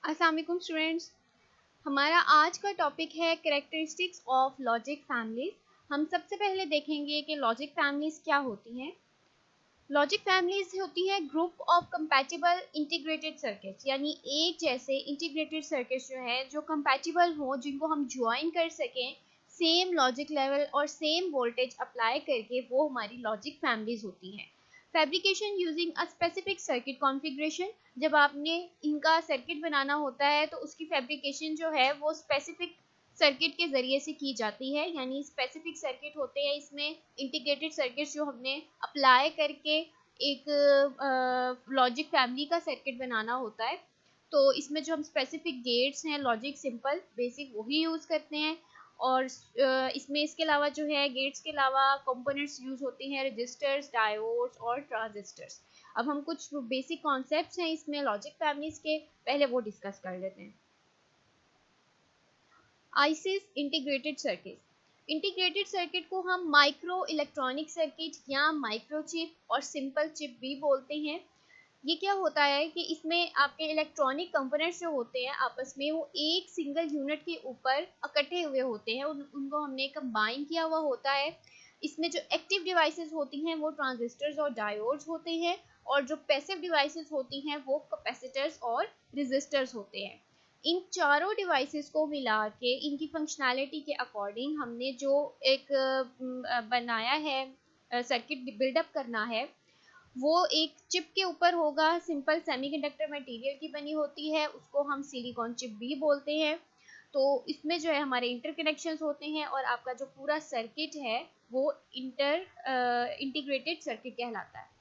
अस्सलाम वालेकुम स्टूडेंट्स। हमारा आज का टॉपिक है कैरेक्टरिस्टिक्स ऑफ लॉजिक फैमिलीज। हम सबसे पहले देखेंगे कि लॉजिक फैमिलीज क्या होती हैं। लॉजिक फैमिलीज होती है group of compatible integrated circuits, यानी एक जैसे इंटीग्रेटेड सर्किट्स जो है जो कंपैटिबल हो, जिनको हम ज्वाइन कर सकें सेम लॉजिक लेवल और सेम वोल्टेज अप्लाई करके, वो हमारी लॉजिक फैमिलीज होती हैं। Fabrication using a specific circuit configuration, जब आपने इनका सर्किट बनाना होता है तो उसकी फैब्रिकेशन जो है वो स्पेसिफिक सर्किट के ज़रिए से की जाती है, यानी स्पेसिफिक सर्किट होते हैं इसमें इंटीग्रेटेड सर्किट्स जो हमने अप्लाई करके एक लॉजिक फैमिली का सर्किट बनाना होता है। तो इसमें जो हम स्पेसिफिक गेट्स हैं, लॉजिक सिंपल बेसिक वही यूज़ करते हैं। और इसमें इसके अलावा जो है गेट्स के अलावा कंपोनेंट्स यूज़ होती हैं रजिस्टर्स, डायोड्स और ट्रांजिस्टर्स। अब हम कुछ बेसिक कॉन्सेप्ट्स हैं इसमें लॉजिक फैमिलीज के, पहले वो डिस्कस कर लेते हैं। ISIS integrated circuit. Integrated circuit को हम माइक्रो इलेक्ट्रॉनिक सर्किट या माइक्रोचिप और सिंपल चिप भी बोलते हैं। ये क्या होता है कि इसमें आपके इलेक्ट्रॉनिक कंपोनेंट्स जो होते हैं आपस में वो एक सिंगल यूनिट के ऊपर इकट्ठे हुए होते हैं, उनको हमने कंबाइन किया हुआ होता है। इसमें जो एक्टिव डिवाइसेस होती हैं वो ट्रांजिस्टर्स और डायोड्स होते हैं, और जो पैसिव डिवाइसेस होती हैं वो कैपेसिटर्स और रेजिस्टर्स होते हैं। इन चारों डिवाइसेस को मिला के इनकी फंक्शनैलिटी के अकॉर्डिंग हमने जो एक बनाया है सर्किट बिल्डअप करना है, वो एक चिप के ऊपर होगा। सिंपल सेमीकंडक्टर मटेरियल की बनी होती है, उसको हम सिलिकॉन चिप भी बोलते हैं। तो इसमें जो है हमारे इंटरकनेक्शंस होते हैं और आपका जो पूरा सर्किट है वो इंटीग्रेटेड सर्किट कहलाता है।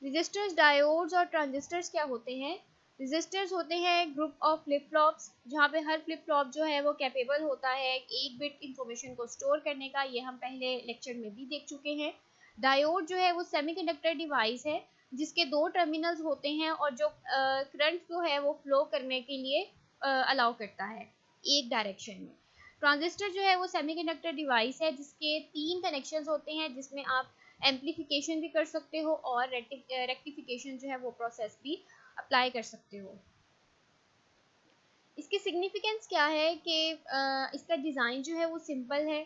रेजिस्टर्स, डायोड्स और ट्रांजिस्टर्स क्या होते हैं? रेजिस्टर्स होते हैं ग्रुप ऑफ फ्लिप फ्लॉप्स, जहाँ पे हर फ्लिप फ्लॉप जो है वो कैपेबल होता है एक बिट इंफॉर्मेशन को स्टोर करने का। ये हम पहले लेक्चर में भी देख चुके हैं। डायोड जो है वो सेमीकंडक्टर डिवाइस है जिसके दो टर्मिनल्स होते हैं और जो करंट जो है वो फ्लो करने के लिए अलाउ करता है एक डायरेक्शन में। ट्रांजिस्टर जो है वो सेमीकंडक्टर डिवाइस है जिसके तीन कनेक्शंस होते हैं, जिसमें आप एम्पलीफिकेशन भी कर सकते हो और रेक्टिफिकेशन जो है वो प्रोसेस भी अप्लाई कर सकते हो। इसकी सिग्निफिकेंस क्या है कि इसका डिज़ाइन जो है वो सिंपल है।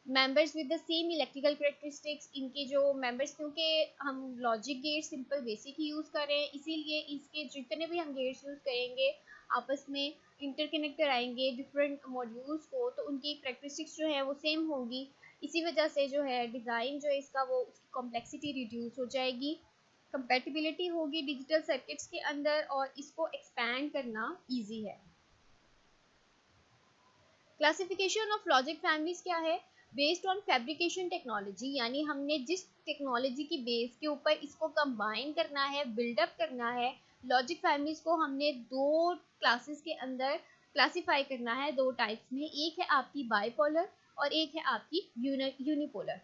Members with the same electrical characteristics, इनके जो मेंबर्स, क्योंकि हम लॉजिक गेट सिंपल बेसिक ही यूज़ कर रहे हैं, इसीलिए इसके जितने भी हम गेट्स यूज़ करेंगे आपस में इंटरकनेक्ट कराएंगे डिफरेंट मॉड्यूल्स को, तो उनकी करेक्टरिस्टिक्स जो है वो सेम होगी। इसी वजह से जो है डिज़ाइन जो है इसका वो उसकी कॉम्प्लेक्सिटी रिड्यूस हो जाएगी, कंपैटिबिलिटी होगी डिजिटल सर्किट्स के अंदर, और इसको एक्सपैंड करना ईजी है। क्लासिफिकेशन ऑफ लॉजिक फैमिलीज क्या है? बेस्ड ऑन फैब्रिकेशन टेक्नोलॉजी, यानी हमने जिस टेक्नोलॉजी की बेस के ऊपर इसको कंबाइन करना है, बिल्डअप करना है, लॉजिक फैमिलीज को हमने दो क्लासेस के अंदर क्लासिफाई करना है, दो टाइप्स में। एक है आपकी बाइपोलर और एक है आपकी यूनिपोलर।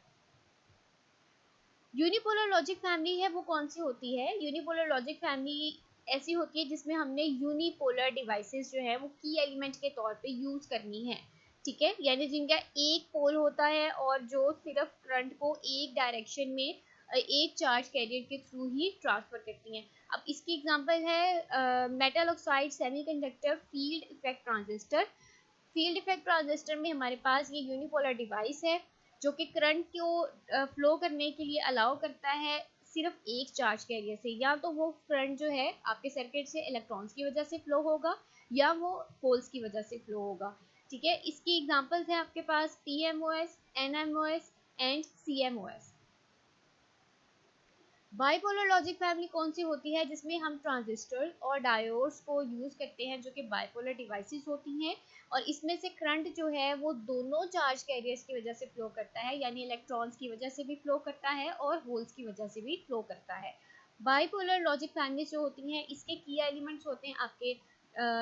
यूनिपोलर लॉजिक फैमिली है वो कौन सी होती है? यूनिपोलर लॉजिक फैमिली ऐसी होती है जिसमें हमने यूनिपोलर डिवाइसेस जो है वो की एलिमेंट के तौर पे यूज करनी है, ठीक है, यानी जिनका एक पोल होता है और जो सिर्फ करंट को एक डायरेक्शन में एक चार्ज कैरियर के थ्रू ही ट्रांसफर करती हैं। अब इसकी एग्जांपल है metal oxide semiconductor field effect transistor. Field effect transistor में हमारे पास ये यूनिपोलर डिवाइस है जो कि करंट को फ्लो करने के लिए अलाउ करता है सिर्फ एक चार्ज कैरियर से। या तो वो करंट जो है आपके सर्किट से इलेक्ट्रॉन्स की वजह से फ्लो होगा या वो होल्स की वजह से फ्लो होगा, ठीक है। इसकी एग्जांपल्स हैं आपके पास PMOS, NMOS and CMOS। Bipolar logic family कौन सी होती है? जिसमें हम ट्रांजिस्टर और डायोड्स को यूज़ करते हैं जो कि बाइपोलर डिवाइसेस होती हैं, और इसमें से करंट जो है वो दोनों चार्ज कैरियर्स की वजह से फ्लो करता है, यानी इलेक्ट्रॉन्स की वजह से भी फ्लो करता है और होल्स की वजह से भी फ्लो करता है। बाइपोलर लॉजिक फैमिली जो होती हैं इसके की एलिमेंट्स होते हैं आपके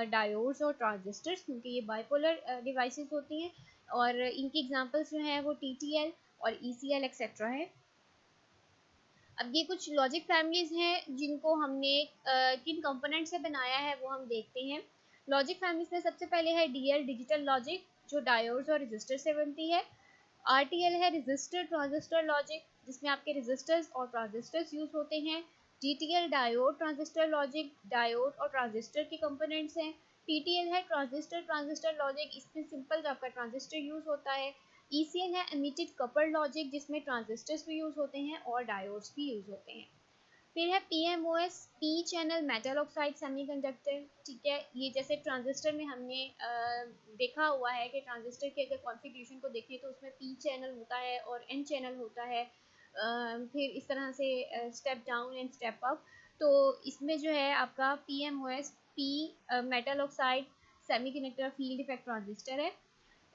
डायोड्स और ट्रांजिस्टर्स, क्योंकि ये बाइपोलर डिवाइसेस होती हैं, और इनकी एग्जांपल्स जो हैं वो TTL और ECL एक्सेट्रा है। अब ये कुछ लॉजिक फैमिलीज हैं जिनको हमने किन कंपोनेंट से बनाया है वो हम देखते हैं। लॉजिक फैमिलीज में सबसे पहले है DL डिजिटल लॉजिक, जो डायोड्स और रेजिस्टर से बनती है। RTL है रजिस्टर ट्रांजिस्टर लॉजिक, जिसमें आपके रेजिस्टर्स और ट्रांजिस्टर्स यूज होते हैं। DTL diode transistor logic, diode और ट्रांजिस्टर के कंपोनेंट्स हैं। TTL है ट्रांजिस्टर ट्रांजिस्टर लॉजिक, इसमें सिंपल आपका ट्रांजिस्टर यूज होता है। ECL है इमिटेड कपल्ड लॉजिक, जिसमें ट्रांजिस्टर्स भी यूज होते हैं और डायोड्स भी यूज होते हैं। फिर है PMOS, P channel metal oxide semiconductor. ठीक है, ये जैसे ट्रांजिस्टर में हमने देखा हुआ है कि ट्रांजिस्टर के अगर कॉन्फ़िगरेशन को देखें तो उसमें पी चैनल होता है और एन चैनल होता है। फिर इस तरह से step down and step up. तो इसमें जो है आपका PMOS P metal oxide semiconductor field effect transistor है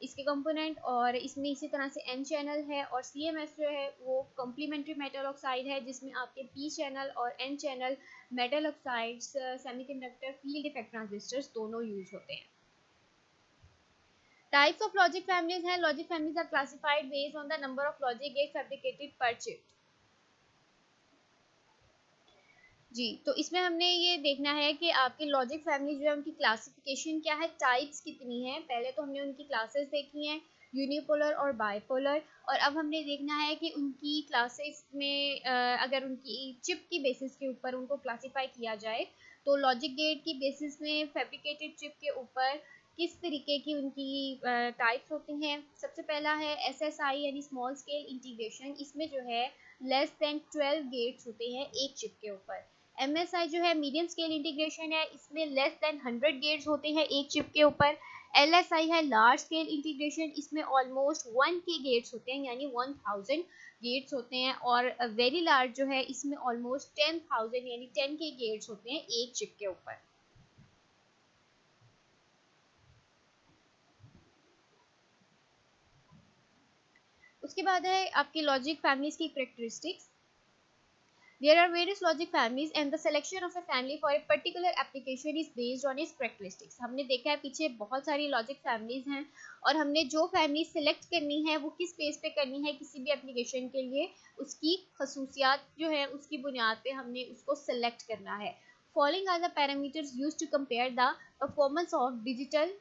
इसके कंपोनेंट, और इसमें इसी तरह से एन चैनल है। और CMS जो है वो कॉम्प्लीमेंट्री मेटल ऑक्साइड है, जिसमें आपके पी चैनल और N channel metal oxides semiconductor field effect transistors दोनों यूज होते हैं। टाइप्स ऑफ लॉजिक फैमिलीज हैं। Logic families are classified based on the number of logic gates fabricated per chip. जी, तो इसमें हमने ये देखना है कि आपकी लॉजिक फैमिली जो है उनकी क्लासिफिकेशन क्या है, टाइप्स कितनी है। पहले तो हमने उनकी क्लासेस देखी हैं, यूनिपोलर और बाइपोलर, और अब हमने देखना है कि उनकी क्लासेस में अगर उनकी चिप की बेसिस के ऊपर उनको क्लासिफाई किया जाए तो लॉजिक गेट की बेसिस में फैब्रिकेटेड चिप के ऊपर किस तरीके की उनकी टाइप्स होती हैं। सबसे पहला है SSI यानी स्मॉल स्केल इंटीग्रेशन। इसमें जो है लेस देन 12 गेट्स होते हैं एक चिप के ऊपर। MSI जो है मीडियम स्केल इंटीग्रेशन है, इसमें लेस देन 100 गेट्स होते हैं एक चिप के ऊपर। LSI है लार्ज स्केल इंटीग्रेशन, इसमें ऑलमोस्ट 1 के गेट्स होते हैं यानी 1000 गेट्स होते हैं। और वेरी लार्ज जो है इसमें ऑलमोस्ट 10,000 यानी 10 के गेट्स होते हैं एक चिप के ऊपर। उसके बाद है आपकी लॉजिक फैमिलीज की characteristics. There are various logic families and the selection of a family for a particular application is based on its characteristics. हमने देखा है पीछे बहुत सारी लॉजिक फैमिलीज हैं और हमने जो फैमिली सेलेक्ट करनी है वो किस बेस पे करनी है किसी भी एप्लीकेशन के लिए, उसकी खसूसियात जो है उसकी बुनियाद पे हमने उसको सेलेक्ट करना है। Following are the parameters used to compare the performance of digital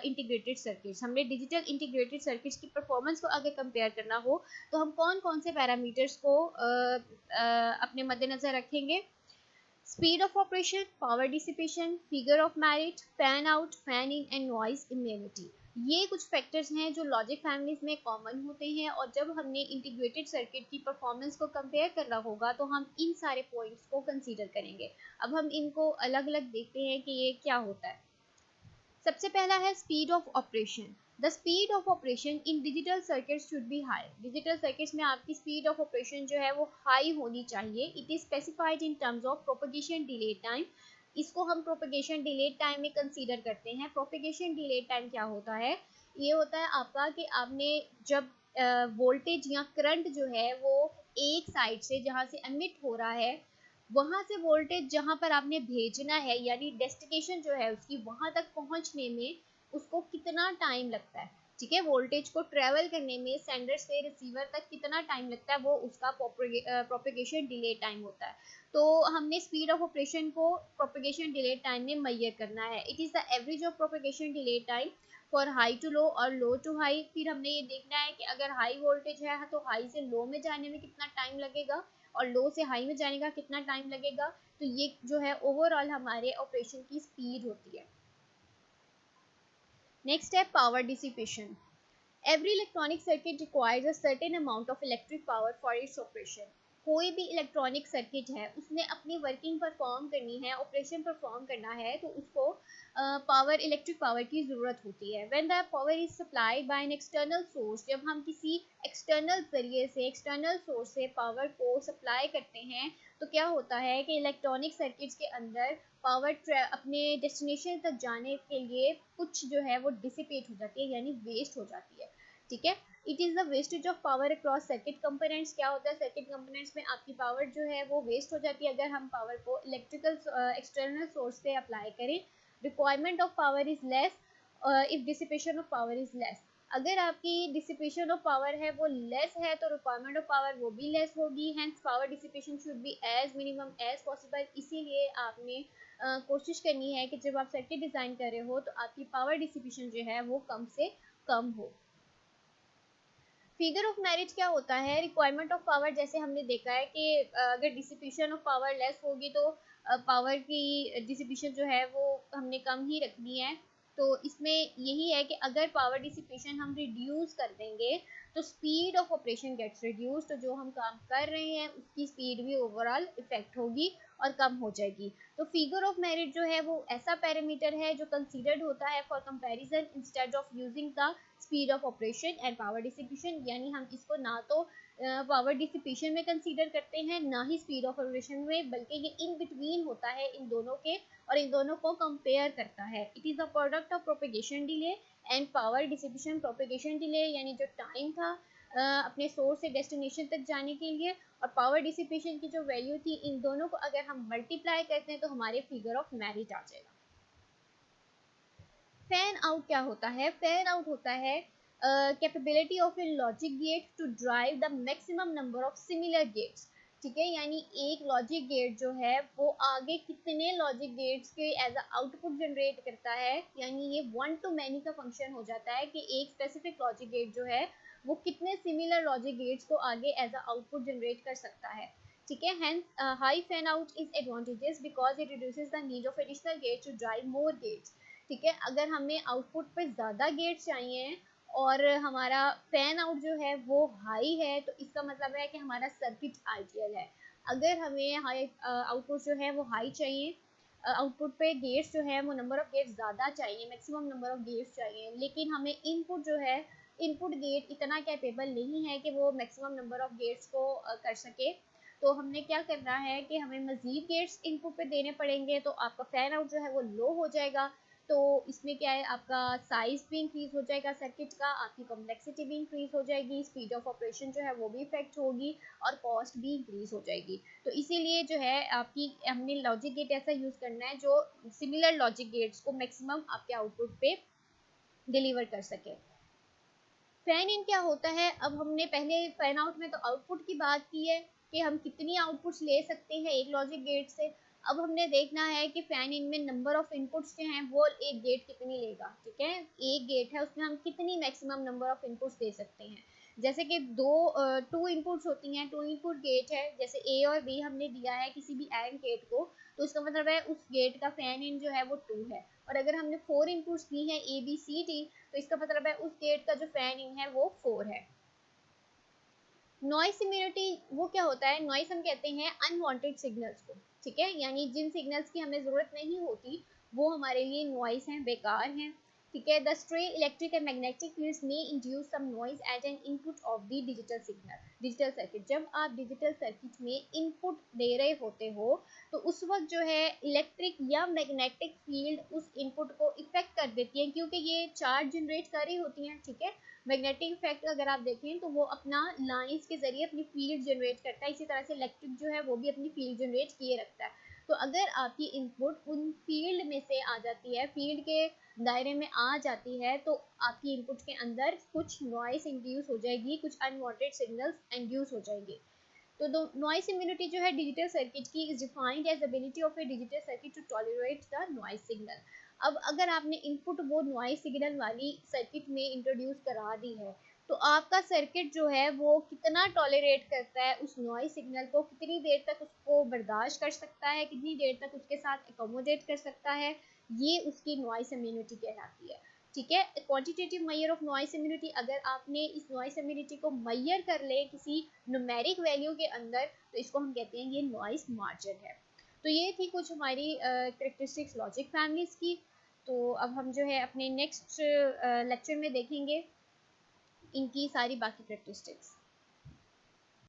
integrated circuits. हमने डिजिटल इंटीग्रेटेड सर्किट्स की परफॉर्मेंस को अगर कंपेयर करना हो तो हम कौन कौन से पैरामीटर्स को अपने मद्देनजर रखेंगे। Speed of operation, power dissipation, figure of merit, fan out, fan in and noise immunity. ये कुछ फैक्टर्स हैं जो लॉजिक फैमिलीज में कॉमन होते हैं, और जब हमने इंटीग्रेटेड सर्किट की परफॉर्मेंस को कंपेयर करना होगा तो हम इन सारे पॉइंट्स को कंसीडर करेंगे। अब हम इनको अलग अलग देखते हैं कि ये क्या होता है। सबसे पहला है speed of operation. The speed of operation in digital circuit should be high. Digital circuits में आपकी स्पीड ऑफ ऑपरेशन जो है वो हाई होनी चाहिए। It is specified in terms of propagation delay time. इसको हम प्रोपगेशन डिले टाइम में कंसीडर करते हैं। प्रोपगेशन डिले टाइम क्या होता है, ये होता है आपका कि आपने जब वोल्टेज या करंट जो है वो एक साइड से जहाँ से एमिट हो रहा है वहां से वोल्टेज जहां पर आपने भेजना है यानी डेस्टिनेशन जो है उसकी वहां तक पहुंचने में उसको कितना टाइम लगता है। ठीक है, वोल्टेज को ट्रेवल करने में सेंडर से रिसीवर तक कितना टाइम लगता है वो उसका प्रोपेगेशन डिले टाइम होता है। तो हमने स्पीड ऑफ ऑपरेशन को प्रोपेगेशन डिले टाइम में मेजर करना है। It is the average of propagation delay time for high to low और लो टू हाई। फिर हमने ये देखना है कि अगर हाई वोल्टेज है तो हाई से लो में जाने में कितना टाइम लगेगा और लो से हाई में जाने का कितना टाइम लगेगा। तो ये जो है ओवरऑल हमारे ऑपरेशन की स्पीड होती है। नेक्स्ट है power dissipation. Every electronic circuit requires a certain amount of electric power for its operation. कोई भी इलेक्ट्रॉनिक सर्किट है उसने अपनी वर्किंग परफॉर्म करनी है, ऑपरेशन परफॉर्म करना है तो उसको पावर इलेक्ट्रिक पावर की ज़रूरत होती है। When the power is supplied by an external source, जब हम किसी एक्सटर्नल जरिए से एक्सटर्नल सोर्स से पावर को सप्लाई करते हैं तो क्या होता है कि इलेक्ट्रॉनिक सर्किट्स के अंदर पावर अपने डेस्टिनेशन तक जाने के लिए कुछ जो है वो डिसिपेट हो जाती है यानी वेस्ट हो जाती है। ठीक है, it is the wastage of power across circuit components. क्या होता है, सर्किट कंपोनेंट्स में आपकी पावर जो है वो वेस्ट हो जाती है अगर हम पावर को इलेक्ट्रिकल एक्सटर्नल सोर्स से अप्लाई करें। Requirement of power is less if dissipation of power is less. अगर आपकी डिसिपेशन ऑफ पावर है वो लेस है तो रिक्वायरमेंट ऑफ पावर वो भी लेस होगी। Hence power dissipation should be as minimum as possible. इसीलिए आपने कोशिश करनी है कि जब आप सर्किट डिज़ाइन कर रहे हो तो आपकी पावर डिसिपेशन जो है वो कम से कम हो। फिगर ऑफ मेरिट क्या होता है? रिक्वायरमेंट ऑफ पावर, जैसे हमने देखा है कि अगर डिस्ट्रीब्यूशन ऑफ पावर लेस होगी तो पावर की डिस्ट्रीब्यूशन जो है वो हमने कम ही रखनी है। तो इसमें यही है कि अगर पावर डिसिपेशन हम रिड्यूस कर देंगे तो speed of operation gates reduce, तो जो हम काम कर रहे हैं उसकी स्पीड भी ओवरऑल इफेक्ट होगी और कम हो जाएगी। तो फिगर ऑफ मेरिट जो है वो ऐसा पैरामीटर है जो कंसीडर्ड होता है for comparison instead of using the speed of operation and power dissipation, यानी हम इसको ना तो पावर डिसिपेशन में कंसीडर करते हैं ना ही स्पीड ऑफ ऑपरेशन में, बल्कि ये इन बिटवीन होता है इन दोनों के और इन दोनों को कंपेयर करता है। It is a product of propagation delay and power dissipation. Propagation delay यानी जो टाइम था अपने सोर्स से डेस्टिनेशन तक जाने के लिए, और पावर डिसिपेशन की जो वैल्यू थी, इन दोनों को अगर हम मल्टीप्लाई करते हैं तो हमारे फिगर ऑफ मेरिट आ जाएगा। फैन आउट क्या होता है? फैन आउट होता है capability of a logic gate to drive the maximum number of similar gates. ठीक है, यानी एक लॉजिक गेट जो है वो आगे कितने लॉजिक गेट्स के एज अ आउटपुट जनरेट करता है, यानी ये वन टू मैनी का फंक्शन हो जाता है कि एक स्पेसिफिक लॉजिक गेट जो है वो कितने सिमिलर लॉजिक गेट्स को आगे एज अ आउटपुट जनरेट कर सकता है। ठीक है, hence high fan out is advantages because it reduces the need of additional gates to drive more gates. ठीक है, अगर हमें आउटपुट पे ज़्यादा गेट चाहिए और हमारा फैन आउट जो है वो हाई है, तो इसका मतलब है कि हमारा सर्किट आइडियल है। अगर हमें हाई आउटपुट जो है वो हाई चाहिए, आउटपुट पे गेट्स जो है वो नंबर ऑफ गेट्स ज़्यादा चाहिए, मैक्सिमम नंबर ऑफ गेट्स चाहिए, लेकिन हमें इनपुट जो है इनपुट गेट इतना कैपेबल नहीं है कि वो मैक्सिमम नंबर ऑफ गेट्स को कर सके, तो हमने क्या करना है कि हमें मज़ीद गेट्स इनपुट पे देने पड़ेंगे, तो आपका फैन आउट जो है वो लो हो जाएगा। तो इसमें क्या है, आपका साइज भी इंक्रीज हो जाएगा सर्किट का, आपकी कॉम्प्लेक्सिटी भी इंक्रीज हो जाएगी, स्पीड ऑफ ऑपरेशन जो है वो भी इफेक्ट होगी और कॉस्ट भी इंक्रीज हो जाएगी। तो इसीलिए जो है आपकी हमने लॉजिक गेट ऐसा यूज़ करना है जो सिमिलर लॉजिक गेट्स को मैक्सिमम आपके आउटपुट पे डिलीवर कर सके। फैन इन क्या होता है? अब हमने पहले फैन आउट में तो आउटपुट की बात की है कि हम कितनी आउटपुट्स ले सकते हैं एक लॉजिक गेट से। अब हमने देखना है कि फैन इन में नंबर ऑफ इनपुट्स जो हैं वो एक गेट कितनी लेगा। ठीक है, एक गेट है उसमें हम कितनी मैक्सिमम नंबर ऑफ इनपुट्स दे सकते हैं। जैसे कि टू इनपुट्स होती हैं, टू इनपुट गेट है, जैसे ए और बी हमने दिया है किसी भी एंड गेट को, तो इसका मतलब है उस गेट का फैन इन जो है वो 2 है। और अगर हमने 4 इनपुट्स दी हैं ए बी सी डी, तो इसका मतलब है उस गेट का जो फैन इन है वो 4 है। नॉइस इम्यूनिटी वो क्या होता है? नॉइस हम कहते हैं अनवांटेड सिग्नल्स को। ठीक है, यानी जिन सिग्नल्स की हमें ज़रूरत नहीं होती वो हमारे लिए नॉइस हैं, बेकार हैं। ठीक है, the stray electric and magnetic fields may induce some noise at an input of the digital signal. Digital circuit, जब आप डिजिटल सर्किट में इनपुट दे रहे होते हो तो उस वक्त जो है इलेक्ट्रिक या मैग्नेटिक फील्ड उस इनपुट को इफेक्ट कर देती है, क्योंकि ये चार्ज जनरेट कर रही होती हैं। ठीक है, मैग्नेटिक इफेक्ट अगर आप देखें तो वो अपना लाइंस के जरिए अपनी फील्ड जनरेट करता है, इसी तरह से इलेक्ट्रिक जो है वो भी अपनी फील्ड जनरेट किए रखता है। तो अगर आपकी इनपुट उन फील्ड में से आ जाती है, फील्ड के दायरे में आ जाती है, तो आपकी इनपुट के अंदर कुछ नॉइस इंड्यूस हो जाएगी, कुछ अनवांटेड सिग्नल्स इंड्यूस हो जाएंगे। तो नॉइस इम्यूनिटी जो है डिजिटल सर्किट की is defined as ability of a digital circuit to tolerate the noise signal. अब अगर आपने इनपुट वो नॉइस सिग्नल वाली सर्किट में इंट्रोड्यूस करा दी है, तो आपका सर्किट जो है वो कितना टॉलरेट करता है उस नॉइस सिग्नल को, कितनी देर तक उसको बर्दाश्त कर सकता है, कितनी देर तक उसके साथ एकोमोडेट कर सकता है, ये उसकी नॉइस इम्यूनिटी कहलाती है। ठीक है, quantitative measure of noise immunity, अगर आपने इस नॉइस इम्यूनिटी को मेजर कर ले किसी न्यूमेरिक वैल्यू के अंदर, तो इसको हम कहते हैं ये नॉइस मार्जिन है। तो ये थी कुछ हमारी करेक्टरिस्टिक्स लॉजिक फैमिलीज की। तो अब हम जो है अपने नेक्स्ट लेक्चर में देखेंगे इनकी सारी बाकी करेक्टरिस्टिक्स।